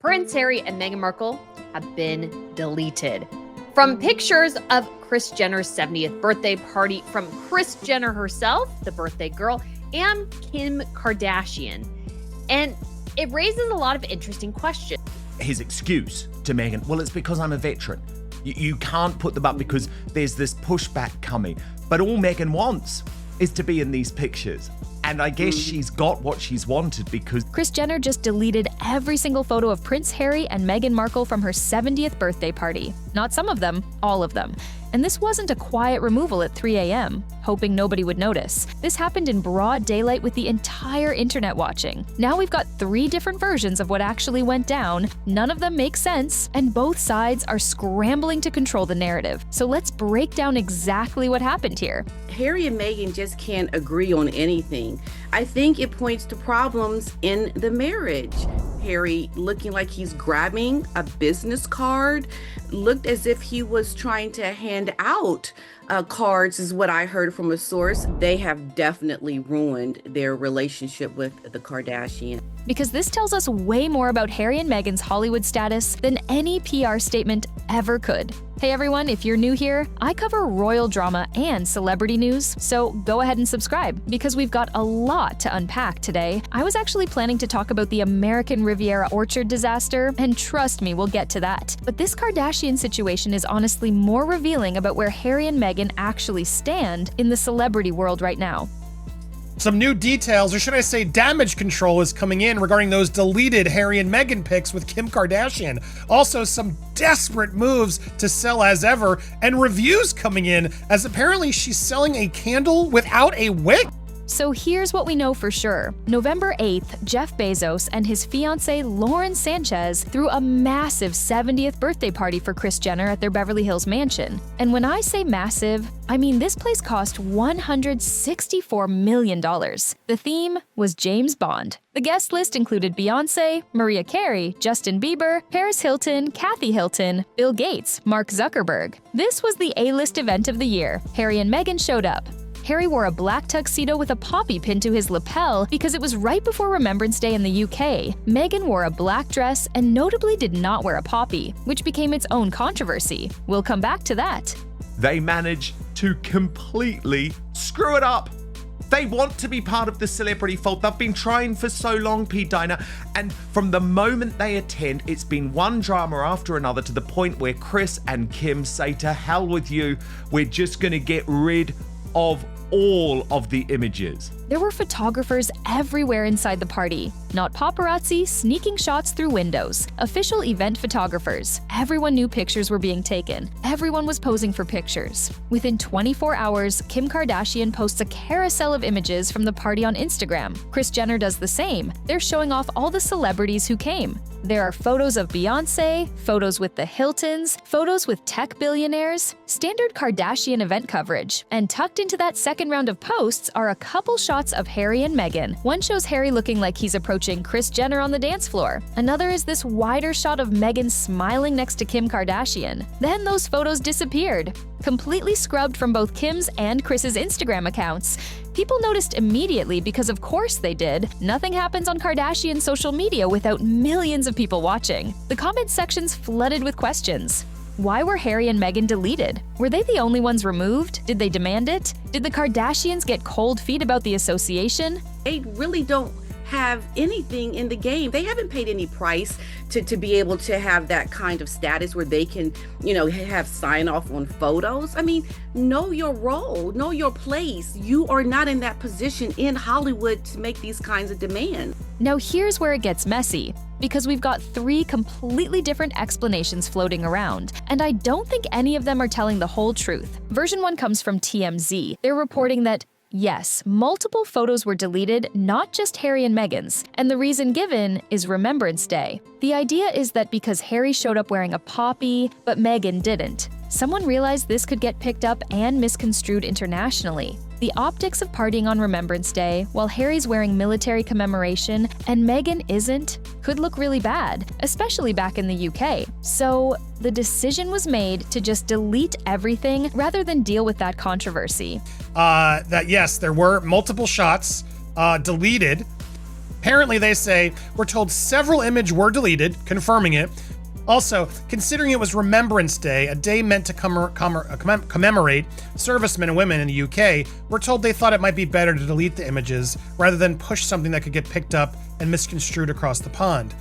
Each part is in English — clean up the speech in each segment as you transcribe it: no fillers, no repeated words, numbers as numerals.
Prince Harry and Meghan Markle have been deleted. From pictures of Kris Jenner's 70th birthday party from Kris Jenner herself, the birthday girl, and Kim Kardashian. And it raises a lot of interesting questions. His excuse to Meghan, well, it's because I'm a veteran. You can't put them up because there's this pushback coming. But all Meghan wants is to be in these pictures. And I guess she's got what she's wanted because Kris Jenner just deleted every single photo of Prince Harry and Meghan Markle from her 70th birthday party. Not some of them, all of them. And this wasn't a quiet removal at 3 a.m., hoping nobody would notice. This happened in broad daylight with the entire internet watching. Now we've got 3 different versions of what actually went down. None of them make sense, and both sides are scrambling to control the narrative. So let's break down exactly what happened here. Harry and Meghan just can't agree on anything. I think it points to problems in the marriage. Harry looking like he's grabbing a business card, looked as if he was trying to hand out cards, is what I heard from a source. They have definitely ruined their relationship with the Kardashians. Because this tells us way more about Harry and Meghan's Hollywood status than any PR statement ever could. Hey everyone, if you're new here, I cover royal drama and celebrity news, so go ahead and subscribe because we've got a lot to unpack today. I was actually planning to talk about the American Riviera orchard disaster, and trust me, we'll get to that. But this Kardashian situation is honestly more revealing about where Harry and Meghan actually stand in the celebrity world right now. Some new details, or should I say damage control, is coming in regarding those deleted Harry and Meghan pics with Kim Kardashian. Also, some desperate moves to sell as ever, and reviews coming in as apparently she's selling a candle without a wick. So here's what we know for sure. November 8th, Jeff Bezos and his fiancée Lauren Sanchez threw a massive 70th birthday party for Kris Jenner at their Beverly Hills mansion. And when I say massive, I mean this place cost $164 million. The theme was James Bond. The guest list included Beyoncé, Mariah Carey, Justin Bieber, Paris Hilton, Kathy Hilton, Bill Gates, Mark Zuckerberg. This was the A-list event of the year. Harry and Meghan showed up. Harry wore a black tuxedo with a poppy pinned to his lapel because it was right before Remembrance Day in the UK. Meghan wore a black dress and notably did not wear a poppy, which became its own controversy. We'll come back to that. they manage to completely screw it up. They want to be part of the celebrity fold. They've been trying for so long, P. Dinah. And from the moment they attend, it's been one drama after another to the point where Kris and Kim say, to hell with you, we're just going to get rid of all of the images. There were photographers everywhere inside the party. Not paparazzi sneaking shots through windows. Official event photographers. Everyone knew pictures were being taken. Everyone was posing for pictures. Within 24 hours, Kim Kardashian posts a carousel of images from the party on Instagram. Kris Jenner does the same. They're showing off all the celebrities who came. There are photos of Beyoncé, photos with the Hiltons, photos with tech billionaires, standard Kardashian event coverage. And tucked into that second round of posts are a couple shots of Harry and Meghan. One shows Harry looking like he's approaching Kris Jenner on the dance floor. Another is this wider shot of Meghan smiling next to Kim Kardashian. Then those photos disappeared, completely scrubbed from both Kim's and Kris's Instagram accounts. People noticed immediately because of course they did. Nothing happens on Kardashian social media without millions of people watching. The comment sections flooded with questions. Why were Harry and Meghan deleted? Were they the only ones removed? Did they demand it? Did the Kardashians get cold feet about the association? They really don't have anything in the game. They haven't paid any price to be able to have that kind of status where they can, have sign off on photos. I mean, know your role, know your place. You are not in that position in Hollywood to make these kinds of demands. Now here's where it gets messy, because we've got 3 completely different explanations floating around, and I don't think any of them are telling the whole truth. Version 1 comes from TMZ. They're reporting that yes, multiple photos were deleted, not just Harry and Meghan's, and the reason given is Remembrance Day. The idea is that because Harry showed up wearing a poppy, but Meghan didn't, someone realized this could get picked up and misconstrued internationally. The optics of partying on Remembrance Day, while Harry's wearing military commemoration and Meghan isn't, could look really bad, especially back in the UK. So the decision was made to just delete everything rather than deal with that controversy. That yes, there were multiple shots deleted. Apparently, they say, we're told several images were deleted, confirming it. Also, considering it was Remembrance Day, a day meant to commemorate servicemen and women in the UK, we're told they thought it might be better to delete the images rather than push something that could get picked up and misconstrued across the pond.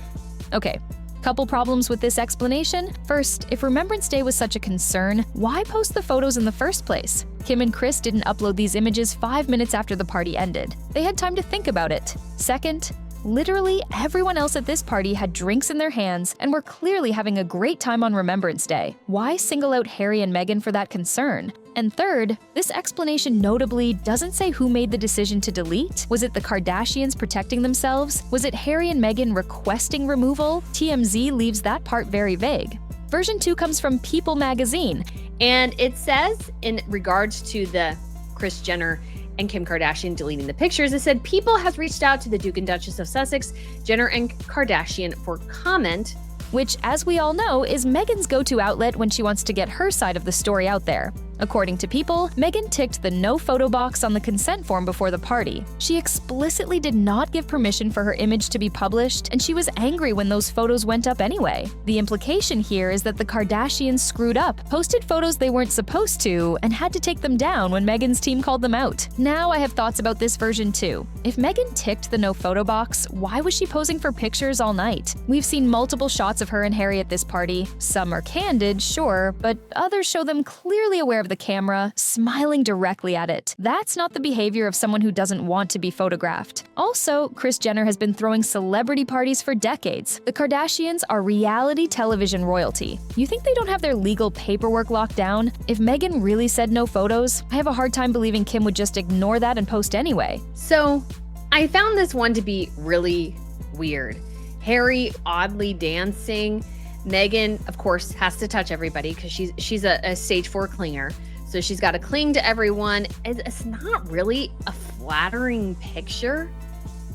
Okay, couple problems with this explanation. First, if Remembrance Day was such a concern, why post the photos in the first place? Kim and Kris didn't upload these images 5 minutes after the party ended. They had time to think about it. Second, literally everyone else at this party had drinks in their hands and were clearly having a great time on Remembrance Day. Why single out Harry and Meghan for that concern? And third, this explanation notably doesn't say who made the decision to delete. Was it the Kardashians protecting themselves? Was it Harry and Meghan requesting removal? TMZ leaves that part very vague. Version 2 comes from People magazine, And it says, in regards to the Kris Jenner and Kim Kardashian deleting the pictures, it said, People has reached out to the Duke and Duchess of Sussex, Jenner and Kardashian for comment. which, as we all know, is Meghan's go-to outlet when she wants to get her side of the story out there. According to People, Meghan ticked the no photo box on the consent form before the party. She explicitly did not give permission for her image to be published, and she was angry when those photos went up anyway. The implication here is that the Kardashians screwed up, posted photos they weren't supposed to, and had to take them down when Meghan's team called them out. Now I have thoughts about this version too. If Meghan ticked the no photo box, why was she posing for pictures all night? We've seen multiple shots of her and Harry at this party. Some are candid, sure, but others show them clearly aware of the camera, smiling directly at it. That's not the behavior of someone who doesn't want to be photographed. Also, Kris Jenner has been throwing celebrity parties for decades. The Kardashians are reality television royalty. You think they don't have their legal paperwork locked down? If Meghan really said no photos, I have a hard time believing Kim would just ignore that and post anyway. So I found this one to be really weird. Harry oddly dancing. Meghan, of course, has to touch everybody because she's a stage 4 clinger. So she's got to cling to everyone. It's not really a flattering picture.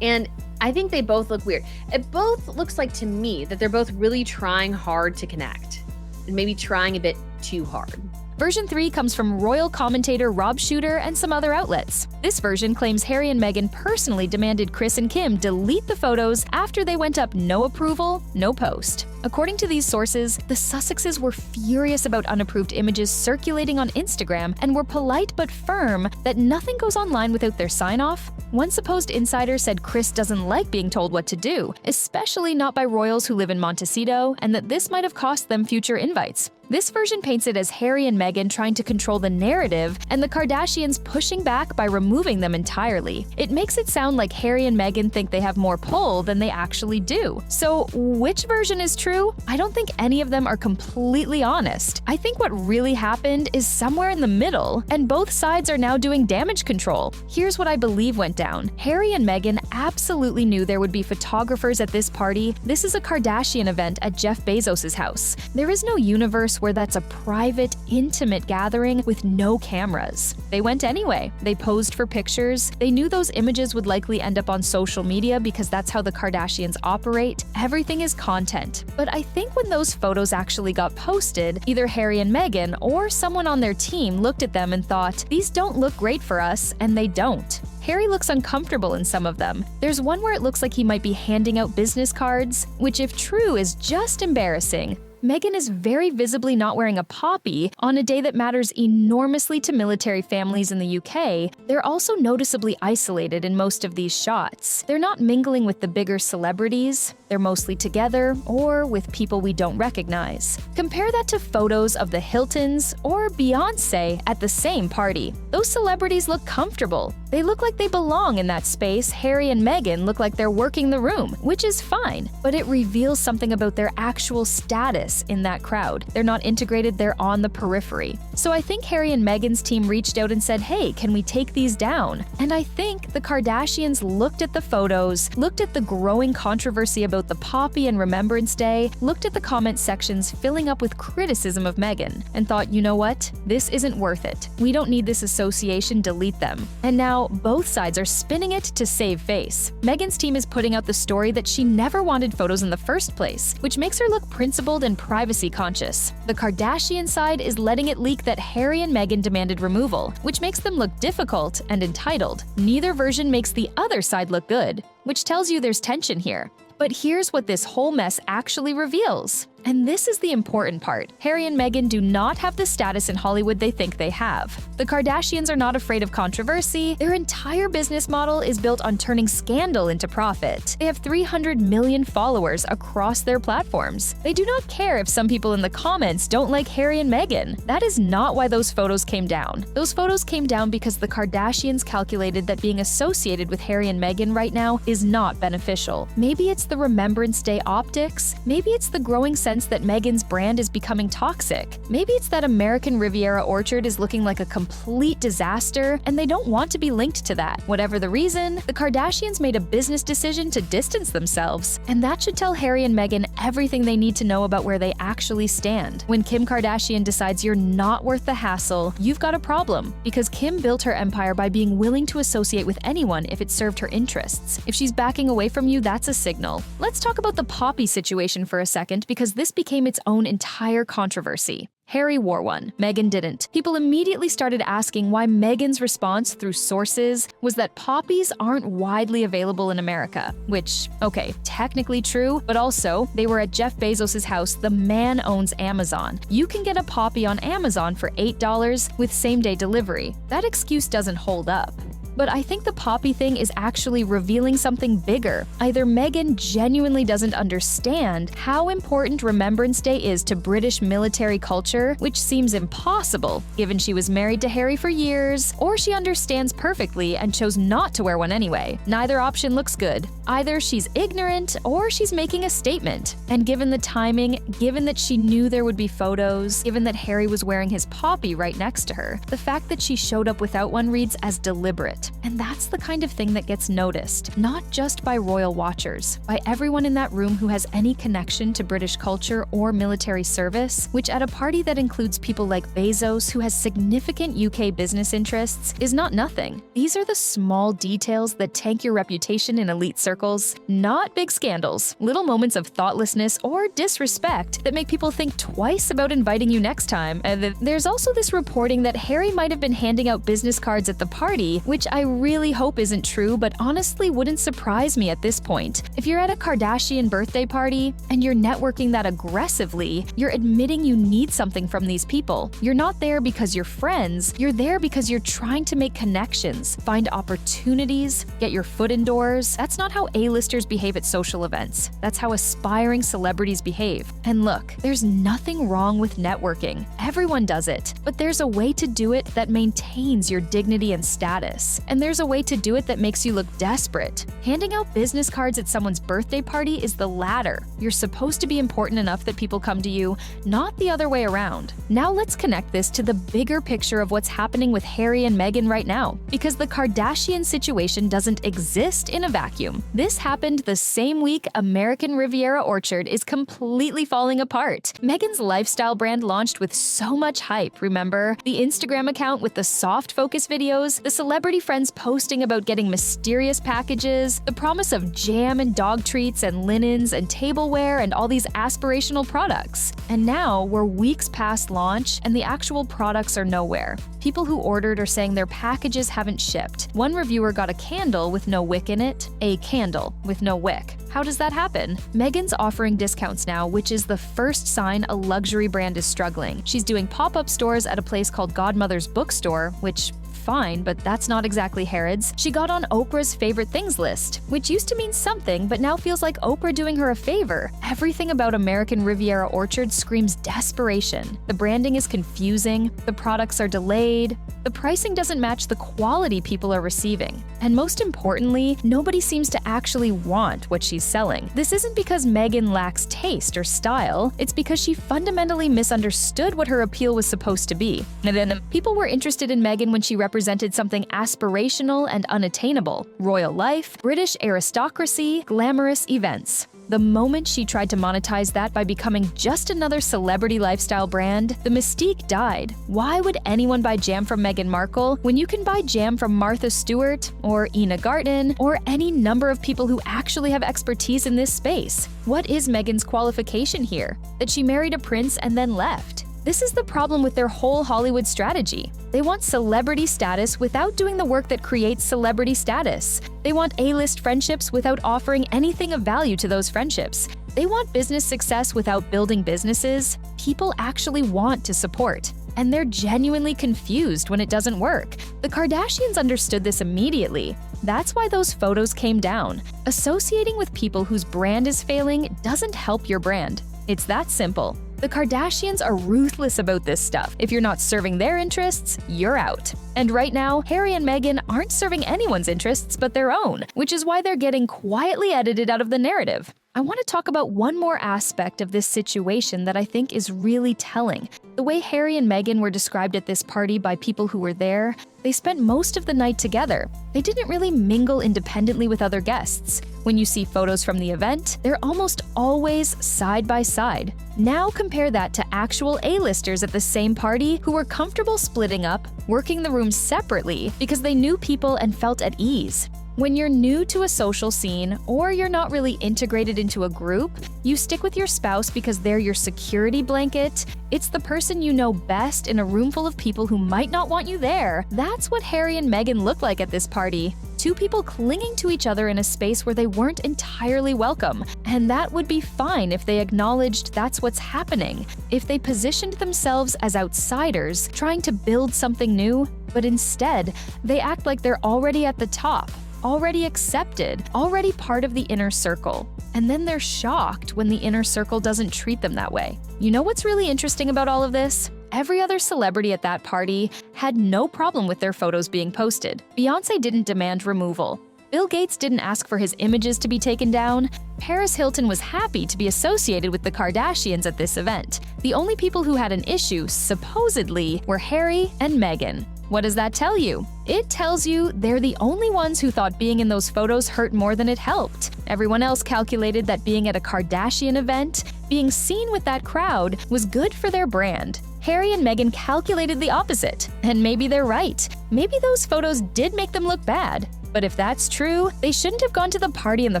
And I think they both look weird. It both looks like to me that they're both really trying hard to connect and maybe trying a bit too hard. Version 3 comes from royal commentator Rob Shooter and some other outlets. This version claims Harry and Meghan personally demanded Kris and Kim delete the photos after they went up no approval, no post. According to these sources, the Sussexes were furious about unapproved images circulating on Instagram and were polite but firm that nothing goes online without their sign-off. One supposed insider said Kris doesn't like being told what to do, especially not by royals who live in Montecito, and that this might have cost them future invites. This version paints it as Harry and Meghan trying to control the narrative and the Kardashians pushing back by removing them entirely. It makes it sound like Harry and Meghan think they have more pull than they actually do. So which version is true? I don't think any of them are completely honest. I think what really happened is somewhere in the middle, and both sides are now doing damage control. Here's what I believe went down. Harry and Meghan absolutely knew there would be photographers at this party. This is a Kardashian event at Jeff Bezos' house. There is no universe where that's a private, intimate gathering with no cameras. They went anyway. They posed for pictures. They knew those images would likely end up on social media because that's how the Kardashians operate. Everything is content. But I think when those photos actually got posted, either Harry and Meghan or someone on their team looked at them and thought, these don't look great for us, and they don't. Harry looks uncomfortable in some of them. There's one where it looks like he might be handing out business cards, which if true is just embarrassing. Meghan is very visibly not wearing a poppy on a day that matters enormously to military families in the UK. They're also noticeably isolated in most of these shots. They're not mingling with the bigger celebrities. They're mostly together or with people we don't recognize. Compare that to photos of the Hiltons or Beyoncé at the same party. Those celebrities look comfortable. They look like they belong in that space. Harry and Meghan look like they're working the room, which is fine, but it reveals something about their actual status in that crowd. They're not integrated, they're on the periphery. So I think Harry and Meghan's team reached out and said, hey, can we take these down? And I think the Kardashians looked at the photos, looked at the growing controversy about the poppy and Remembrance Day, looked at the comment sections filling up with criticism of Meghan, and thought, you know what? This isn't worth it. We don't need this association, delete them. And now both sides are spinning it to save face. Meghan's team is putting out the story that she never wanted photos in the first place, which makes her look principled and and privacy conscious. The Kardashian side is letting it leak that Harry and Meghan demanded removal, which makes them look difficult and entitled. Neither version makes the other side look good, which tells you there's tension here. But here's what this whole mess actually reveals. And this is the important part. Harry and Meghan do not have the status in Hollywood they think they have. The Kardashians are not afraid of controversy. Their entire business model is built on turning scandal into profit. They have 300 million followers across their platforms. They do not care if some people in the comments don't like Harry and Meghan. That is not why those photos came down. Those photos came down because the Kardashians calculated that being associated with Harry and Meghan right now is not beneficial. Maybe it's the Remembrance Day optics. Maybe it's the growing sense that Meghan's brand is becoming toxic. Maybe it's that American Riviera Orchard is looking like a complete disaster and they don't want to be linked to that. Whatever the reason, the Kardashians made a business decision to distance themselves. And that should tell Harry and Meghan everything they need to know about where they actually stand. When Kim Kardashian decides you're not worth the hassle, you've got a problem. Because Kim built her empire by being willing to associate with anyone if it served her interests. If she's backing away from you, that's a signal. Let's talk about the Poppy situation for a second because this became its own entire controversy. Harry wore one, Meghan didn't. People immediately started asking why Meghan's response through sources was that poppies aren't widely available in America, which, okay, technically true, but also they were at Jeff Bezos' house. The man owns Amazon. You can get a poppy on Amazon for $8 with same-day delivery. That excuse doesn't hold up. But I think the poppy thing is actually revealing something bigger. Either Meghan genuinely doesn't understand how important Remembrance Day is to British military culture, which seems impossible given she was married to Harry for years, or she understands perfectly and chose not to wear one anyway. Neither option looks good. Either she's ignorant or she's making a statement. And given the timing, given that she knew there would be photos, given that Harry was wearing his poppy right next to her, the fact that she showed up without one reads as deliberate. And that's the kind of thing that gets noticed, not just by royal watchers, by everyone in that room who has any connection to British culture or military service, which at a party that includes people like Bezos, who has significant UK business interests, is not nothing. These are the small details that tank your reputation in elite circles, not big scandals, little moments of thoughtlessness or disrespect that make people think twice about inviting you next time. There's also this reporting that Harry might have been handing out business cards at the party, which I really hope isn't true, but honestly wouldn't surprise me at this point. If you're at a Kardashian birthday party and you're networking that aggressively, you're admitting you need something from these people. You're not there because you're friends, you're there because you're trying to make connections, find opportunities, get your foot indoors. That's not how A-listers behave at social events. That's how aspiring celebrities behave. And look, there's nothing wrong with networking. Everyone does it, but there's a way to do it that maintains your dignity and status. And there's a way to do it that makes you look desperate. Handing out business cards at someone's birthday party is the latter. You're supposed to be important enough that people come to you, not the other way around. Now let's connect this to the bigger picture of what's happening with Harry and Meghan right now. Because the Kardashian situation doesn't exist in a vacuum. This happened the same week American Riviera Orchard is completely falling apart. Meghan's lifestyle brand launched with so much hype, remember? The Instagram account with the soft focus videos, the celebrity friends posting about getting mysterious packages, the promise of jam and dog treats and linens and tableware and all these aspirational products. And now we're weeks past launch and the actual products are nowhere. People who ordered are saying their packages haven't shipped. One reviewer got a candle with no wick in it, a candle with no wick. How does that happen? Meghan's offering discounts now, which is the first sign a luxury brand is struggling. She's doing pop-up stores at a place called Godmother's Bookstore, which fine, but that's not exactly Harrods. She got on Oprah's favorite things list, which used to mean something, but now feels like Oprah doing her a favor. Everything about American Riviera Orchard screams desperation. The branding is confusing, the products are delayed, the pricing doesn't match the quality people are receiving. And most importantly, nobody seems to actually want what she's selling. This isn't because Meghan lacks taste or style, it's because she fundamentally misunderstood what her appeal was supposed to be. And then people were interested in Meghan when she represented something aspirational and unattainable: royal life, British aristocracy, glamorous events. The moment she tried to monetize that by becoming just another celebrity lifestyle brand, the mystique died. Why would anyone buy jam from Meghan Markle when you can buy jam from Martha Stewart or Ina Garten or any number of people who actually have expertise in this space? What is Meghan's qualification here? That she married a prince and then left. This is the problem with their whole Hollywood strategy. They want celebrity status without doing the work that creates celebrity status. They want A-list friendships without offering anything of value to those friendships. They want business success without building businesses people actually want to support. And they're genuinely confused when it doesn't work. The Kardashians understood this immediately. That's why those photos came down. Associating with people whose brand is failing doesn't help your brand. It's that simple. The Kardashians are ruthless about this stuff. If you're not serving their interests, you're out. And right now, Harry and Meghan aren't serving anyone's interests but their own, which is why they're getting quietly edited out of the narrative. I want to talk about one more aspect of this situation that I think is really telling. The way Harry and Meghan were described at this party by people who were there, they spent most of the night together. They didn't really mingle independently with other guests. When you see photos from the event, they're almost always side by side. Now compare that to actual A-listers at the same party who were comfortable splitting up, working the rooms separately because they knew people and felt at ease. When you're new to a social scene or you're not really integrated into a group, you stick with your spouse because they're your security blanket. It's the person you know best in a room full of people who might not want you there. That's what Harry and Meghan looked like at this party. Two people clinging to each other in a space where they weren't entirely welcome. And that would be fine if they acknowledged that's what's happening. If they positioned themselves as outsiders, trying to build something new, but instead, they act like they're already at the top. Already accepted, already part of the inner circle. And then they're shocked when the inner circle doesn't treat them that way. You know what's really interesting about all of this? Every other celebrity at that party had no problem with their photos being posted. Beyoncé didn't demand removal. Bill Gates didn't ask for his images to be taken down. Paris Hilton was happy to be associated with the Kardashians at this event. The only people who had an issue, supposedly, were Harry and Meghan. What does that tell you? It tells you they're the only ones who thought being in those photos hurt more than it helped. Everyone else calculated that being at a Kardashian event, being seen with that crowd, was good for their brand. Harry and Meghan calculated the opposite. And maybe they're right. Maybe those photos did make them look bad. But if that's true, they shouldn't have gone to the party in the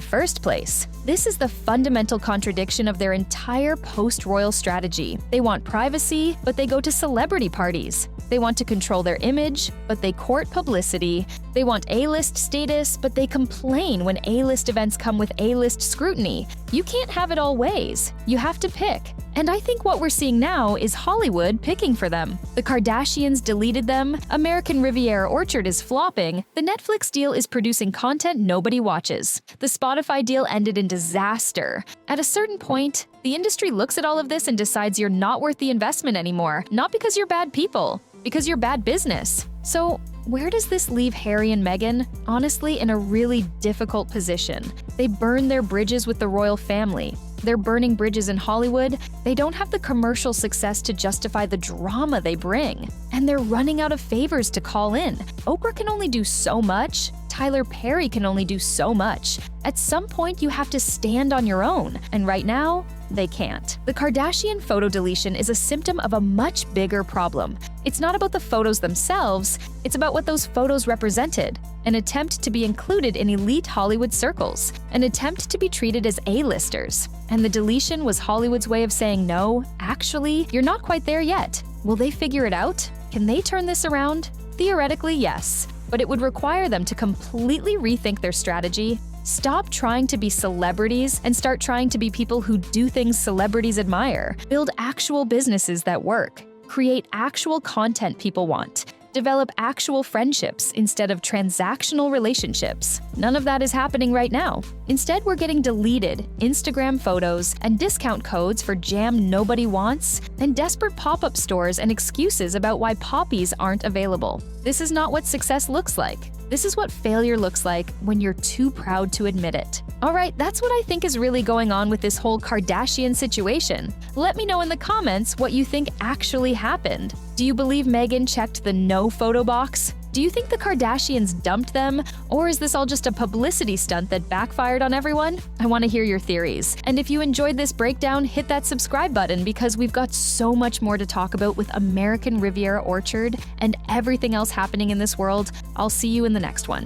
first place. This is the fundamental contradiction of their entire post-royal strategy. They want privacy, but they go to celebrity parties. They want to control their image, but they court publicity. They want A-list status, but they complain when A-list events come with A-list scrutiny. You can't have it all ways. You have to pick. And I think what we're seeing now is Hollywood picking for them. The Kardashians deleted them, American Riviera Orchard is flopping, the Netflix deal is producing content nobody watches. The Spotify deal ended in disaster. At a certain point, the industry looks at all of this and decides you're not worth the investment anymore, not because you're bad people, because you're bad business. So, where does this leave Harry and Meghan? Honestly, in a really difficult position. They burn their bridges with the royal family. They're burning bridges in Hollywood. They don't have the commercial success to justify the drama they bring. And they're running out of favors to call in. Oprah can only do so much. Tyler Perry can only do so much. At some point, you have to stand on your own. And right now, they can't. The Kardashian photo deletion is a symptom of a much bigger problem. It's not about the photos themselves, it's about what those photos represented. An attempt to be included in elite Hollywood circles. An attempt to be treated as A-listers. And the deletion was Hollywood's way of saying, no, actually, you're not quite there yet. Will they figure it out? Can they turn this around? Theoretically, yes. But it would require them to completely rethink their strategy. Stop trying to be celebrities and start trying to be people who do things celebrities admire. Build actual businesses that work. Create actual content people want. Develop actual friendships instead of transactional relationships. None of that is happening right now. Instead, we're getting deleted Instagram photos and discount codes for jam nobody wants, and desperate pop-up stores and excuses about why poppies aren't available. This is not what success looks like. This is what failure looks like when you're too proud to admit it. Alright, that's what I think is really going on with this whole Kardashian situation. Let me know in the comments what you think actually happened. Do you believe Meghan checked the no photo box? Do you think the Kardashians dumped them? Or is this all just a publicity stunt that backfired on everyone? I want to hear your theories. And if you enjoyed this breakdown, hit that subscribe button because we've got so much more to talk about with American Riviera Orchard and everything else happening in this world. I'll see you in the next one.